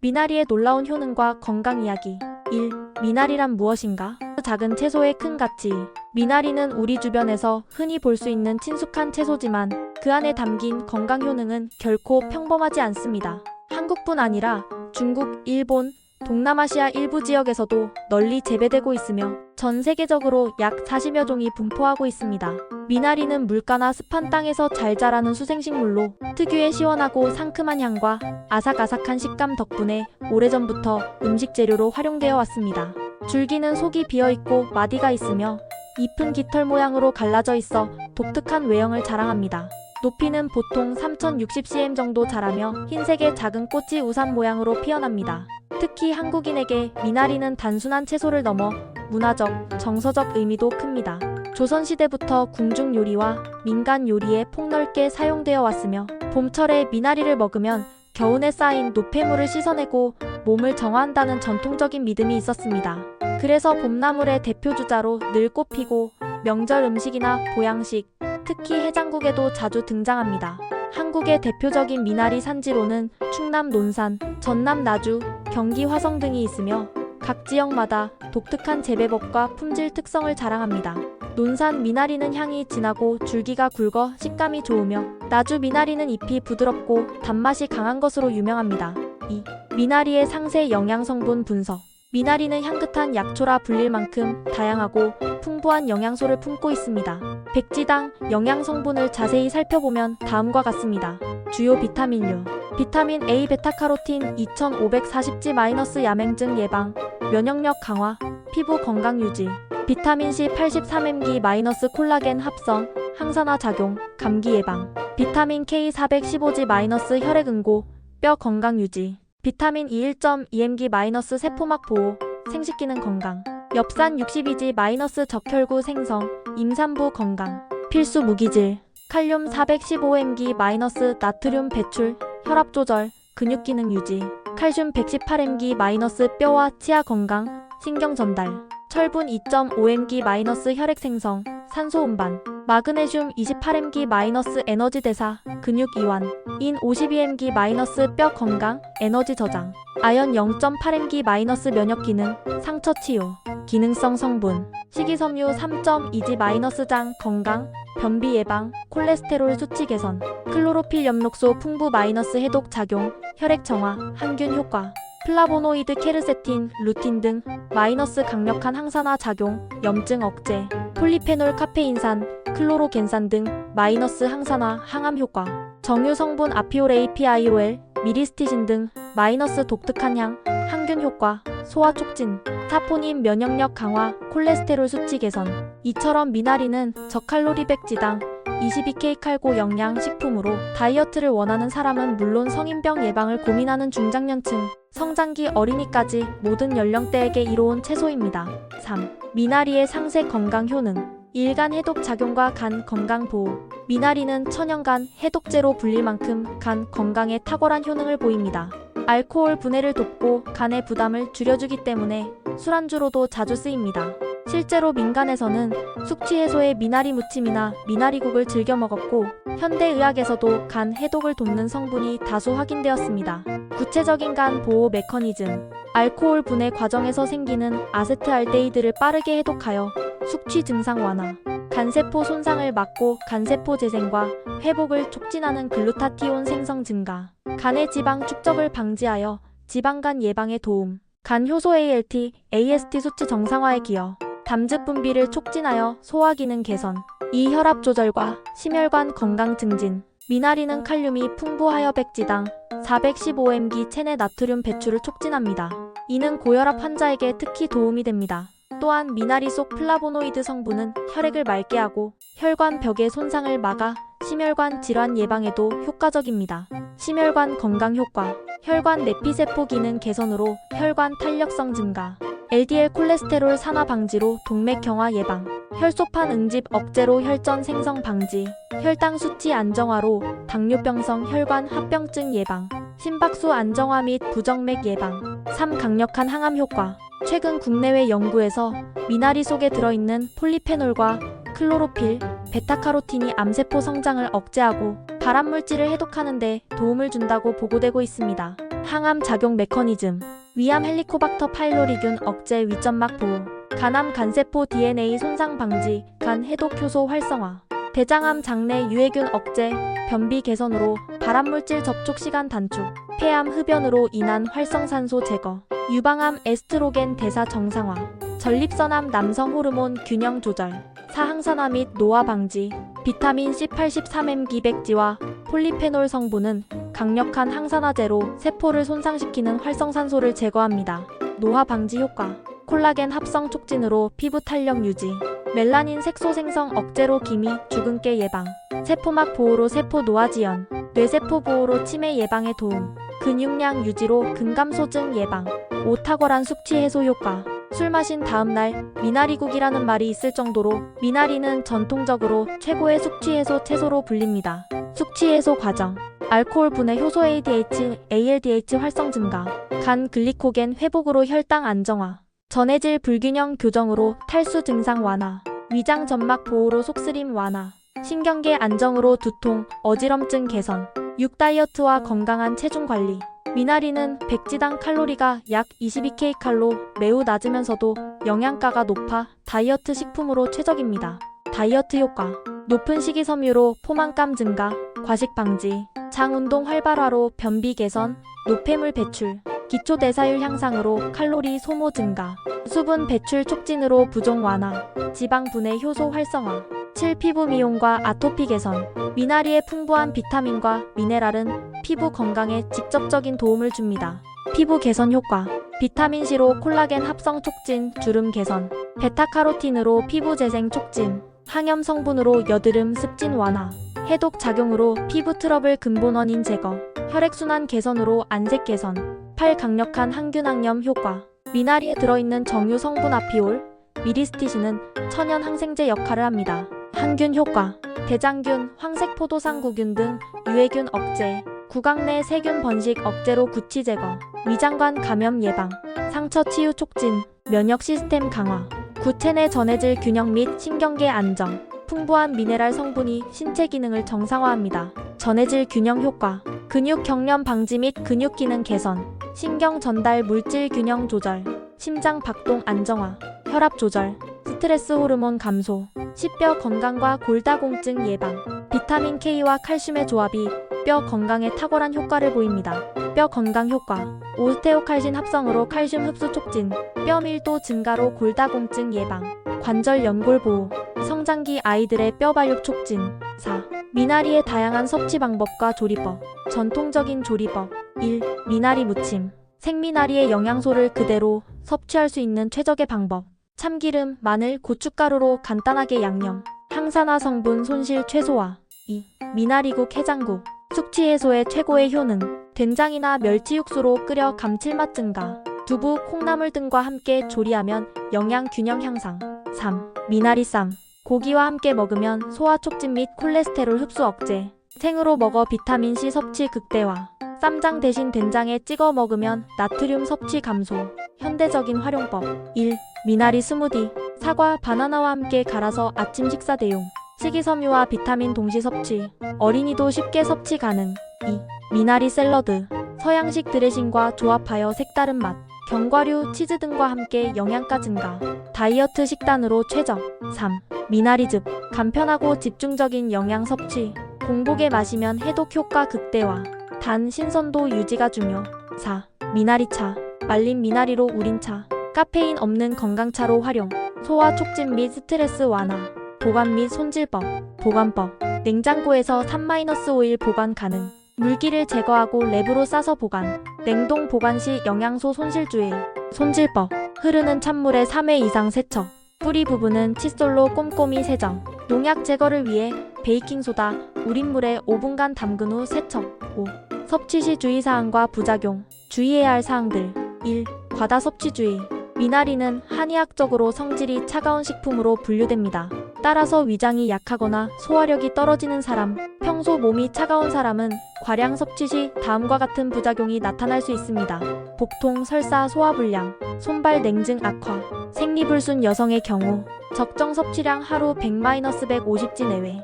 미나리의 놀라운 효능과 건강 이야기. 1. 미나리란 무엇인가? 작은 채소의 큰 가치. 미나리는 우리 주변에서 흔히 볼 수 있는 친숙한 채소지만 그 안에 담긴 건강 효능은 결코 평범하지 않습니다. 한국뿐 아니라 중국, 일본, 동남아시아 일부 지역에서도 널리 재배되고 있으며 전 세계적으로 약 40여 종이 분포하고 있습니다. 미나리는 물가나 습한 땅에서 잘 자라는 수생식물로 특유의 시원하고 상큼한 향과 아삭아삭한 식감 덕분에 오래전부터 음식 재료로 활용되어 왔습니다. 줄기는 속이 비어있고 마디가 있으며 잎은 깃털 모양으로 갈라져 있어 독특한 외형을 자랑합니다. 높이는 보통 3060cm 정도 자라며 흰색의 작은 꽃이 우산 모양으로 피어납니다. 특히 한국인에게 미나리는 단순한 채소를 넘어 문화적, 정서적 의미도 큽니다. 조선시대부터 궁중 요리와 민간 요리에 폭넓게 사용되어 왔으며 봄철에 미나리를 먹으면 겨운에 쌓인 노폐물을 씻어내고 몸을 정화한다는 전통적인 믿음이 있었습니다. 그래서 봄나물의 대표주자로 늘 꼽히고 명절 음식이나 보양식, 특히 해장국에도 자주 등장합니다. 한국의 대표적인 미나리 산지로는 충남 논산, 전남 나주, 경기 화성 등이 있으며 각 지역마다 독특한 재배법과 품질 특성을 자랑합니다. 논산 미나리는 향이 진하고 줄기가 굵어 식감이 좋으며 나주 미나리는 잎이 부드럽고 단맛이 강한 것으로 유명합니다. 2. 미나리의 상세 영양성분 분석. 미나리는 향긋한 약초라 불릴 만큼 다양하고 풍부한 영양소를 품고 있습니다. 백지당 영양성분을 자세히 살펴보면 다음과 같습니다. 주요 비타민류. 비타민 A, 베타카로틴 2540G- 야맹증 예방, 면역력 강화, 피부 건강 유지. 비타민 C 83mg- 콜라겐 합성, 항산화 작용, 감기 예방. 비타민 K 415G- 혈액 응고, 뼈 건강 유지. 비타민 E 1.2mg- 세포막 보호, 생식기능 건강. 엽산 62G- 적혈구 생성, 임산부 건강. 필수 무기질. 칼륨 415mg- 나트륨 배출, 혈압 조절, 근육 기능 유지. 칼슘 118mg- 뼈와 치아 건강, 신경 전달. 철분 2.5mg- 혈액 생성, 산소 운반. 마그네슘 28mg- 에너지 대사, 근육 이완. 인 52mg- 뼈 건강, 에너지 저장. 아연 0.8mg- 면역 기능, 상처 치유. 기능성 성분. 식이섬유 3.2G- 장 건강, 변비 예방, 콜레스테롤 수치 개선. 클로로필 엽록소 풍부 마이너스 해독 작용, 혈액 정화, 항균 효과. 플라보노이드 케르세틴, 루틴 등 마이너스 강력한 항산화 작용, 염증 억제. 폴리페놀 카페인산, 클로로겐산 등 마이너스 항산화, 항암 효과. 정유 성분 아피올 APIOL, 미리스티신 등 마이너스 독특한 향, 항균 효과, 소화 촉진. 사포닌 면역력 강화, 콜레스테롤 수치 개선. 이처럼 미나리는 저칼로리 백지당 22K칼고 영양 식품으로 다이어트를 원하는 사람은 물론 성인병 예방을 고민하는 중장년층, 성장기 어린이까지 모든 연령대에게 이로운 채소입니다. 3. 미나리의 상세 건강 효능. 일간 해독 작용과 간 건강 보호. 미나리는 천연간 해독제로 불릴 만큼 간 건강에 탁월한 효능을 보입니다. 알코올 분해를 돕고 간의 부담을 줄여주기 때문에 술안주로도 자주 쓰입니다. 실제로 민간에서는 숙취 해소에 미나리 무침이나 미나리국을 즐겨 먹었고 현대의학에서도 간 해독을 돕는 성분이 다수 확인되었습니다. 구체적인 간 보호 메커니즘. 알코올 분해 과정에서 생기는 아세트알데히드를 빠르게 해독하여 숙취 증상 완화, 간세포 손상을 막고 간세포 재생과 회복을 촉진하는 글루타티온 생성 증가, 간의 지방 축적을 방지하여 지방간 예방에 도움, 간 효소 ALT, AST 수치 정상화에 기여, 담즙 분비를 촉진하여 소화 기능 개선, 이 혈압 조절과 심혈관 건강 증진. 미나리는 칼륨이 풍부하여 백지당 415mg 체내 나트륨 배출을 촉진합니다. 이는 고혈압 환자에게 특히 도움이 됩니다. 또한 미나리 속 플라보노이드 성분은 혈액을 맑게 하고 혈관 벽의 손상을 막아 심혈관 질환 예방에도 효과적입니다. 심혈관 건강 효과. 혈관 내피세포 기능 개선으로 혈관 탄력성 증가, LDL 콜레스테롤 산화 방지로 동맥 경화 예방, 혈소판 응집 억제로 혈전 생성 방지, 혈당 수치 안정화로 당뇨병성 혈관 합병증 예방, 심박수 안정화 및 부정맥 예방. 3. 강력한 항암 효과. 최근 국내외 연구에서 미나리 속에 들어있는 폴리페놀과 클로로필, 베타카로틴이 암세포 성장을 억제하고 발암물질을 해독하는 데 도움을 준다고 보고되고 있습니다. 항암 작용 메커니즘, 위암 헬리코박터 파일로리균 억제 위점막 보호, 간암 간세포 DNA 손상 방지, 간 해독 효소 활성화, 대장암 장내 유해균 억제, 변비 개선으로 발암물질 접촉 시간 단축, 폐암 흡연으로 인한 활성산소 제거, 유방암 에스트로겐 대사 정상화, 전립선암 남성 호르몬 균형 조절, 사항산화 및 노화 방지, 비타민 C83M 기백지와 폴리페놀 성분은 강력한 항산화제로 세포를 손상시키는 활성산소를 제거합니다. 노화 방지 효과, 콜라겐 합성 촉진으로 피부 탄력 유지, 멜라닌 색소 생성 억제로 기미, 주근깨 예방, 세포막 보호로 세포 노화 지연, 뇌세포 보호로 치매 예방에 도움, 근육량 유지로 근감소증 예방, 오탁월한 숙취 해소 효과. 술 마신 다음날 미나리국이라는 말이 있을 정도로 미나리는 전통적으로 최고의 숙취 해소 채소로 불립니다. 숙취 해소 과정, 알코올 분해 효소 ADH, ALDH 활성 증가, 간 글리코겐 회복으로 혈당 안정화, 전해질 불균형 교정으로 탈수 증상 완화, 위장 점막 보호로 속쓰림 완화, 신경계 안정으로 두통, 어지럼증 개선, 육다이어트와 건강한 체중 관리. 미나리는 백지당 칼로리가 약 22kcal, 매우 낮으면서도 영양가가 높아 다이어트 식품으로 최적입니다. 다이어트 효과, 높은 식이섬유로 포만감 증가, 과식 방지, 장 운동 활발화로 변비 개선, 노폐물 배출, 기초 대사율 향상으로 칼로리 소모 증가, 수분 배출 촉진으로 부종 완화, 지방 분해 효소 활성화, 7. 피부 미용과 아토피 개선. 미나리의 풍부한 비타민과 미네랄은 피부 건강에 직접적인 도움을 줍니다. 피부 개선 효과, 비타민C로 콜라겐 합성 촉진, 주름 개선, 베타카로틴으로 피부 재생 촉진, 항염 성분으로 여드름 습진 완화, 해독 작용으로 피부 트러블 근본 원인 제거, 혈액순환 개선으로 안색 개선, 팔 강력한 항균 항염 효과. 미나리에 들어있는 정유 성분 아피올, 미리스티신은 천연 항생제 역할을 합니다. 항균 효과, 대장균, 황색포도상구균 등 유해균 억제, 구강 내 세균 번식 억제로 구취 제거, 위장관 감염 예방, 상처 치유 촉진, 면역 시스템 강화, 구체 내 전해질 균형 및 신경계 안정, 풍부한 미네랄 성분이 신체 기능을 정상화합니다. 전해질 균형 효과, 근육 경련 방지 및 근육 기능 개선, 신경 전달 물질 균형 조절, 심장 박동 안정화, 혈압 조절, 스트레스 호르몬 감소, 시뼈 건강과 골다공증 예방, 비타민 K와 칼슘의 조합이 뼈 건강에 탁월한 효과를 보입니다. 뼈 건강 효과, 오스테오칼신 합성으로 칼슘 흡수 촉진, 뼈 밀도 증가로 골다공증 예방, 관절 연골 보호, 성장기 아이들의 뼈 발육 촉진. 4. 미나리의 다양한 섭취 방법과 조리법. 전통적인 조리법. 1. 미나리 무침. 생미나리의 영양소를 그대로 섭취할 수 있는 최적의 방법. 참기름, 마늘, 고춧가루로 간단하게 양념. 항산화 성분 손실 최소화. 2. 미나리국 해장국. 숙취 해소의 최고의 효능. 된장이나 멸치 육수로 끓여 감칠맛 증가. 두부, 콩나물 등과 함께 조리하면 영양 균형 향상. 3. 미나리쌈. 고기와 함께 먹으면 소화 촉진 및 콜레스테롤 흡수 억제. 생으로 먹어 비타민C 섭취 극대화. 쌈장 대신 된장에 찍어 먹으면 나트륨 섭취 감소. 현대적인 활용법. 1. 미나리 스무디. 사과, 바나나와 함께 갈아서 아침 식사 대용. 식이섬유와 비타민 동시 섭취. 어린이도 쉽게 섭취 가능. 2. 미나리 샐러드. 서양식 드레싱과 조합하여 색다른 맛. 견과류, 치즈 등과 함께 영양가 증가. 다이어트 식단으로 최적. 3. 미나리즙. 간편하고 집중적인 영양 섭취. 공복에 마시면 해독 효과 극대화. 단 신선도 유지가 중요. 4. 미나리차. 말린 미나리로 우린 차. 카페인 없는 건강차로 활용. 소화 촉진 및 스트레스 완화. 보관 및 손질법. 보관법. 냉장고에서 3-5일 보관 가능. 물기를 제거하고 랩으로 싸서 보관. 냉동 보관 시 영양소 손실 주의. 손질법. 흐르는 찬물에 3회 이상 세척. 뿌리 부분은 칫솔로 꼼꼼히 세정. 농약 제거를 위해 베이킹소다, 우린물에 5분간 담근 후 세척. 5. 섭취 시 주의사항과 부작용. 주의해야 할 사항들. 1. 과다 섭취 주의. 미나리는 한의학적으로 성질이 차가운 식품으로 분류됩니다. 따라서 위장이 약하거나 소화력이 떨어지는 사람, 평소 몸이 차가운 사람은 과량 섭취 시 다음과 같은 부작용이 나타날 수 있습니다. 복통, 설사, 소화불량, 손발 냉증 악화. 생리불순 여성의 경우 적정 섭취량 하루 100-150지 내외. 2.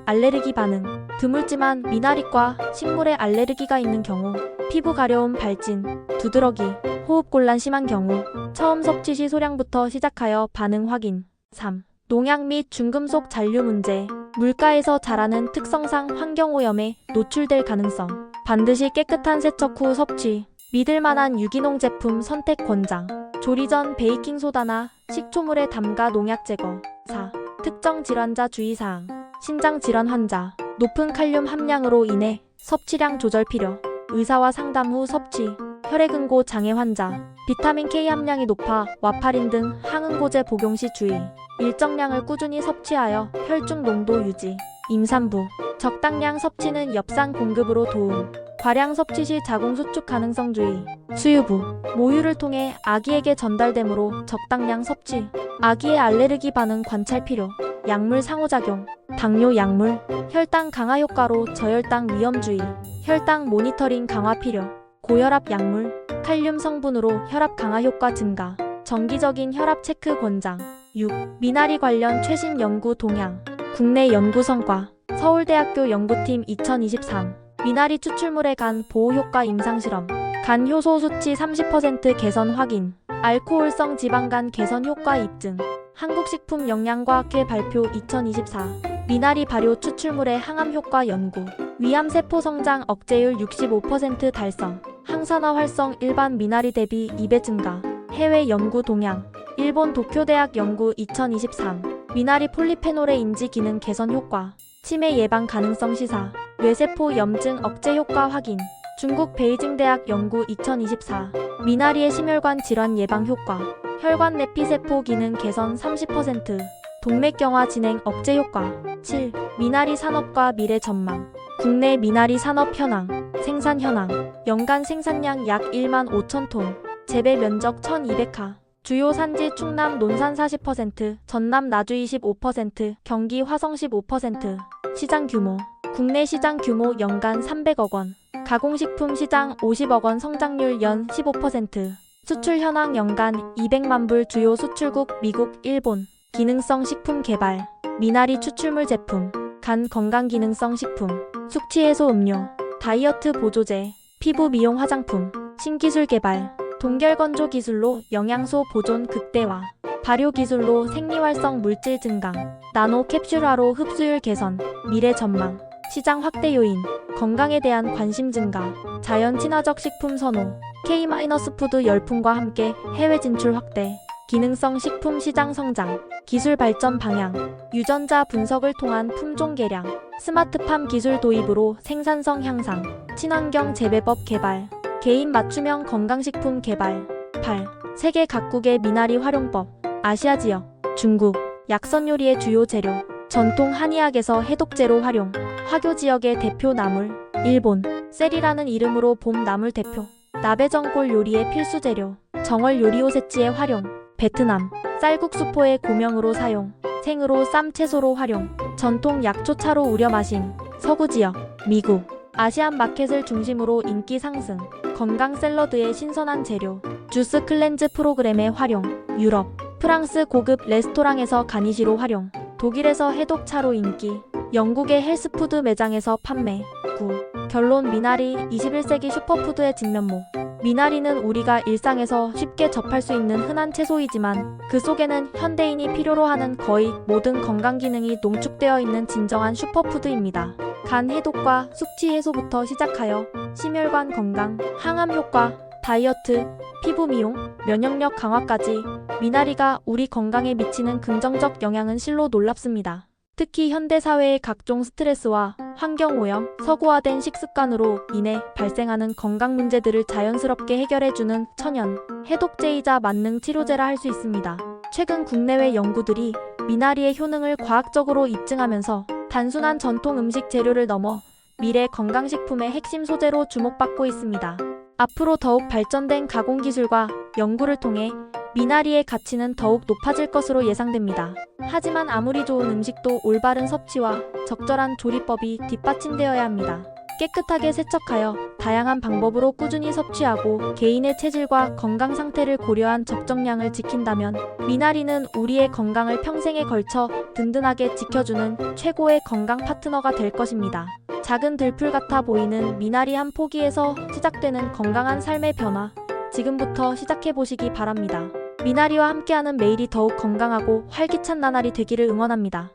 알레르기 반응. 드물지만 미나리과 식물에 알레르기가 있는 경우, 피부 가려움, 발진, 두드러기, 호흡곤란 심한 경우 처음 섭취 시 소량부터 시작하여 반응 확인. 3. 농약 및 중금속 잔류 문제. 물가에서 자라는 특성상 환경오염에 노출될 가능성. 반드시 깨끗한 세척 후 섭취. 믿을만한 유기농 제품 선택 권장. 조리 전 베이킹소다나 식초물에 담가 농약 제거. 4. 특정 질환자 주의사항. 신장 질환 환자. 높은 칼륨 함량으로 인해 섭취량 조절 필요. 의사와 상담 후 섭취. 혈액응고 장애 환자. 비타민 K 함량이 높아 와파린 등 항응고제 복용 시 주의. 일정량을 꾸준히 섭취하여 혈중 농도 유지. 임산부. 적당량 섭취는 엽산 공급으로 도움. 과량 섭취 시 자궁 수축 가능성 주의. 수유부. 모유를 통해 아기에게 전달되므로 적당량 섭취. 아기의 알레르기 반응 관찰 필요. 약물 상호작용. 당뇨 약물. 혈당 강화 효과로 저혈당 위험 주의. 혈당 모니터링 강화 필요. 고혈압 약물. 칼륨 성분으로 혈압 강화 효과 증가. 정기적인 혈압 체크 권장. 6. 미나리 관련 최신 연구 동향. 국내 연구 성과. 서울대학교 연구팀 2023. 미나리 추출물의 간 보호 효과 임상실험. 간 효소 수치 30% 개선 확인. 알코올성 지방간 개선 효과 입증. 한국식품영양과학회 발표 2024. 미나리 발효 추출물의 항암 효과 연구. 위암세포 성장 억제율 65% 달성. 항산화 활성 일반 미나리 대비 2배 증가. 해외 연구 동향. 일본 도쿄대학 연구 2023. 미나리 폴리페놀의 인지 기능 개선 효과. 치매 예방 가능성 시사. 뇌세포 염증 억제 효과 확인. 중국 베이징대학 연구 2024. 미나리의 심혈관 질환 예방 효과. 혈관 내피세포 기능 개선 30%. 동맥경화 진행 억제 효과. 7. 미나리 산업과 미래 전망. 국내 미나리 산업 현황. 생산 현황. 연간 생산량 약 1만 5천 톤. 재배 면적 1200하. 주요 산지 충남 논산 40%, 전남 나주 25%, 경기 화성 15%. 시장 규모. 국내 시장 규모 연간 300억 원. 가공식품 시장 50억 원 성장률 연 15%. 수출 현황 연간 200만 불 주요 수출국 미국, 일본. 기능성 식품 개발. 미나리 추출물 제품. 간 건강기능성 식품. 숙취 해소 음료. 다이어트 보조제. 피부 미용 화장품. 신기술 개발. 동결건조 기술로 영양소 보존 극대화. 발효 기술로 생리활성 물질 증강. 나노 캡슐화로 흡수율 개선. 미래 전망. 시장 확대 요인. 건강에 대한 관심 증가. 자연 친화적 식품 선호. K-푸드 열풍과 함께 해외 진출 확대. 기능성 식품 시장 성장. 기술 발전 방향. 유전자 분석을 통한 품종 개량. 스마트팜 기술 도입으로 생산성 향상. 친환경 재배법 개발. 개인 맞춤형 건강식품 개발. 8. 세계 각국의 미나리 활용법. 아시아 지역. 중국. 약선 요리의 주요 재료. 전통 한의학에서 해독제로 활용. 화교 지역의 대표 나물. 일본. 셀이라는 이름으로 봄 나물 대표. 나베전골 요리의 필수 재료. 정월 요리 오세치의 활용. 베트남. 쌀국수포의 고명으로 사용. 생으로 쌈 채소로 활용. 전통 약초차로 우려 마심. 서구 지역. 미국. 아시안 마켓을 중심으로 인기 상승. 건강 샐러드의 신선한 재료. 주스 클렌즈 프로그램의 활용. 유럽. 프랑스 고급 레스토랑에서 가니쉬로 활용. 독일에서 해독차로 인기. 영국의 헬스푸드 매장에서 판매. 9. 결론. 미나리 21세기 슈퍼푸드의 진면모. 미나리는 우리가 일상에서 쉽게 접할 수 있는 흔한 채소이지만 그 속에는 현대인이 필요로 하는 거의 모든 건강 기능이 농축되어 있는 진정한 슈퍼푸드입니다. 간 해독과 숙취 해소부터 시작하여 심혈관 건강, 항암 효과, 다이어트, 피부 미용, 면역력 강화까지 미나리가 우리 건강에 미치는 긍정적 영향은 실로 놀랍습니다. 특히 현대사회의 각종 스트레스와 환경오염, 서구화된 식습관으로 인해 발생하는 건강 문제들을 자연스럽게 해결해주는 천연, 해독제이자 만능 치료제라 할 수 있습니다. 최근 국내외 연구들이 미나리의 효능을 과학적으로 입증하면서 단순한 전통 음식 재료를 넘어 미래 건강식품의 핵심 소재로 주목받고 있습니다. 앞으로 더욱 발전된 가공기술과 연구를 통해 미나리의 가치는 더욱 높아질 것으로 예상됩니다. 하지만 아무리 좋은 음식도 올바른 섭취와 적절한 조리법이 뒷받침되어야 합니다. 깨끗하게 세척하여 다양한 방법으로 꾸준히 섭취하고 개인의 체질과 건강 상태를 고려한 적정량을 지킨다면 미나리는 우리의 건강을 평생에 걸쳐 든든하게 지켜주는 최고의 건강 파트너가 될 것입니다. 작은 들풀 같아 보이는 미나리 한 포기에서 시작되는 건강한 삶의 변화. 지금부터 시작해보시기 바랍니다. 미나리와 함께하는 매일이 더욱 건강하고 활기찬 나날이 되기를 응원합니다.